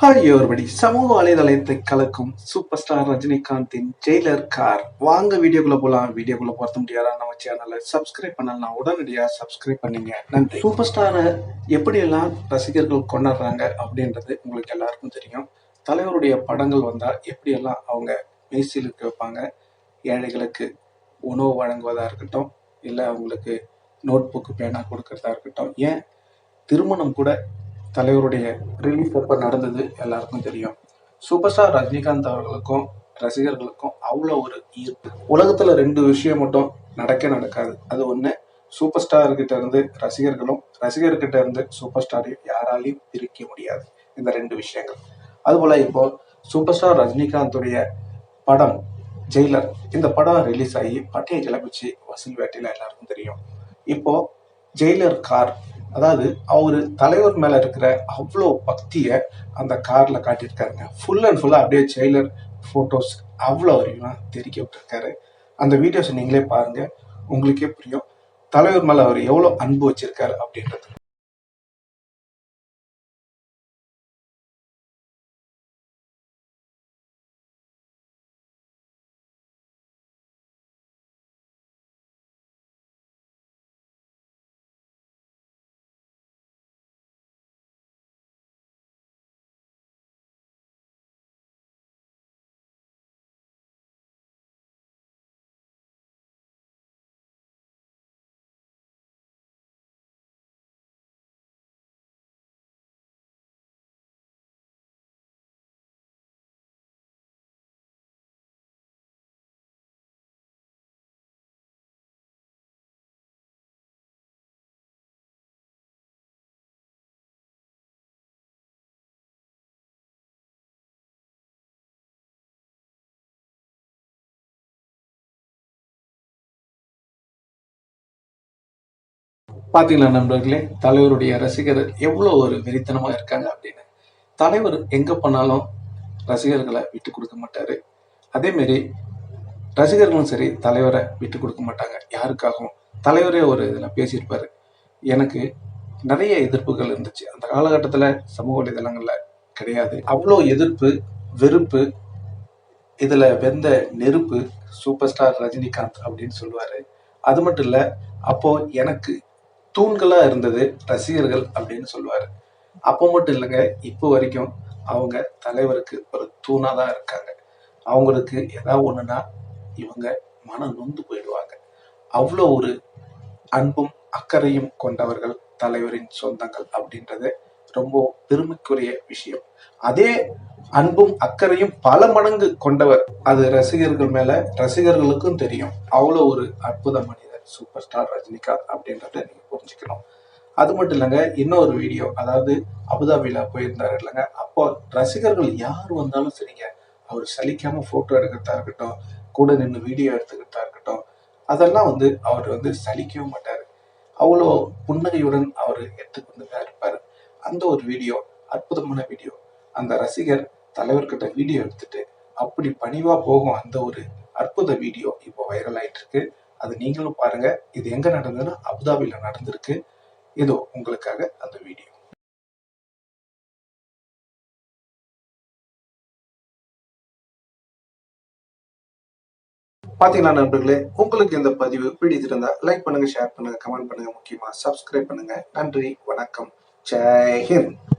Hi everybody. சமூக வலைதளத்தை கலக்கும் super star ரஜினிகாந்தின் Jailer car. வாங்க வீடியோக்குள்ள போலாம். வீடியோக்குள்ள பார்த்த முடியாதா நம்ம சேனலை சப்ஸ்கிரைப் பண்ணலாம். உடனடியாக சப்ஸ்கிரைப் பண்ணீங்க. நன்றி. சூப்பர் ஸ்டாரை எப்படியெல்லாம் ரசிகர்கள் கொண்டாடுறாங்க அப்படின்றது உங்களுக்கு எல்லாருக்கும் தெரியும். தலைவருடைய படங்கள் வந்தா எப்படியெல்லாம் அவங்க மெய்சிலுக்கு வைப்பாங்க. ஏழைகளுக்கு உணவு வழங்குவதா இருக்கட்டும், இல்லை அவங்களுக்கு நோட் புக்கு பேனா கொடுக்கறதா இருக்கட்டும், ஏன் திருமணம் கூட தலைவருடைய ரிலீஸ் அப்ப நடந்தது எல்லாருக்கும் தெரியும். சூப்பர் ஸ்டார் ரஜினிகாந்த் அவர்களுக்கும் ரசிகர்களுக்கும் அவ்வளோ ஒரு ஈர்ப்பு. உலகத்துல ரெண்டு விஷயம் மட்டும் நடக்காது. அது ஒண்ணு, சூப்பர் ஸ்டார் கிட்ட இருந்து ரசிகர்களும், ரசிகர்கிட்ட இருந்து சூப்பர் ஸ்டாரையும் யாராலையும் பிரிக்க முடியாது. இந்த ரெண்டு விஷயங்கள். அதுபோல இப்போ சூப்பர் ஸ்டார் ரஜினிகாந்துடைய படம் ஜெயிலர், இந்த படம் ரிலீஸ் ஆகி பட்டையை கிளப்பிச்சு வசூல் வேட்டையில எல்லாருக்கும் தெரியும். இப்போ ஜெயிலர் கார், அதாவது அவரு தலைவர் மேல இருக்கிற அவ்வளோ பக்திய அந்த கார்ல காட்டியிருக்காருங்க. ஃபுல் அண்ட் ஃபுல்லா அப்படியே ஜெயிலர் போட்டோஸ் அவ்வளோ வரையும் தெரிவிக்க விட்டுருக்காரு. அந்த வீடியோஸ் நீங்களே பாருங்க, உங்களுக்கே புரியும் தலைவர் மேல அவர் எவ்வளவு அன்பு வச்சிருக்காரு அப்படின்றது. பாத்தீங்களா நண்பர்களே, தலைவருடைய ரசிகர் எவ்வளவு ஒரு வெறித்தனமா இருக்காங்க அப்படின்னு. தலைவர் எங்க போனாலும் ரசிகர்களை விட்டு கொடுக்க மாட்டாரு. அதே மாதிரி ரசிகர்களும் சரி தலைவரை விட்டு கொடுக்க மாட்டாங்க யாருக்காகவும். தலைவரே ஒரு இதுல பேசியிருப்பாரு, எனக்கு நிறைய எதிர்ப்புகள் இருந்துச்சு அந்த காலகட்டத்துல, சமூக வலைதளங்கள்ல கிடையாது. அவ்வளோ எதிர்ப்பு, வெறுப்பு, இதுல வெந்த நெருப்பு சூப்பர் ஸ்டார் ரஜினிகாந்த் அப்படின்னு சொல்லுவாரு. அது மட்டும் இல்ல, அப்போ எனக்கு தூண்களா இருந்தது ரசிகர்கள் அப்படின்னு சொல்லுவாரு. அப்போ மட்டும் இல்லைங்க, இப்போ வரைக்கும் அவங்க தலைவருக்கு ஒரு தூணா தான் இருக்காங்க. அவங்களுக்கு ஏதாவது ஒண்ணுன்னா இவங்க மனம் நொந்து போயிடுவாங்க. அவ்வளோ ஒரு அன்பும் அக்கறையும் கொண்டவர்கள் தலைவரின் சொந்தங்கள் அப்படின்றது ரொம்ப பெருமைக்குரிய விஷயம். அதே அன்பும் அக்கறையும் பல மடங்கு கொண்டவர் அது ரசிகர்கள் மேல, ரசிகர்களுக்கும் தெரியும். அவ்வளோ ஒரு அற்புத மனிதர் சூப்பர் ஸ்டார் ரஜினிகாந்த் அப்படின்றத நீங்க புரிஞ்சுக்கணும். அது மட்டும் இல்லைங்க, இன்னொரு வீடியோ, அதாவது அபுதாபியில போயிருந்தாரு இல்லைங்க, அப்போ ரசிகர்கள் யார் வந்தாலும் சரிங்க, அவர் சலிக்காம போட்டோ எடுக்கிறதா இருக்கட்டும், கூட நின்று வீடியோ எடுத்துக்கிட்டா இருக்கட்டும், அதெல்லாம் அவர் சலிக்கவும் மாட்டாரு. அவ்வளோ புன்னகையுடன் அவர் எடுத்துக்கொண்டுதான் இருப்பாரு. அந்த ஒரு வீடியோ அற்புதமான வீடியோ. அந்த ரசிகர் தலைவர்கிட்ட வீடியோ எடுத்துட்டு அப்படி பணிவா போகும் அந்த ஒரு அற்புத வீடியோ இப்போ வைரல் ஆயிட்டு இருக்கு. அது நீங்களும் பாருங்க. இது எங்க நடந்ததுன்னா அபுதாபியில நடந்திருக்கு. இதோ உங்களுக்காக அந்த வீடியோ. பாத்தீங்களா நண்பர்களே, உங்களுக்கு இந்த பதிவு பிடித்திருந்தா லைக் பண்ணுங்க, ஷேர் பண்ணுங்க, கமெண்ட் பண்ணுங்க, முக்கியமா சப்ஸ்கிரைப் பண்ணுங்க. நன்றி, வணக்கம், ஜெய் ஹிந்த்.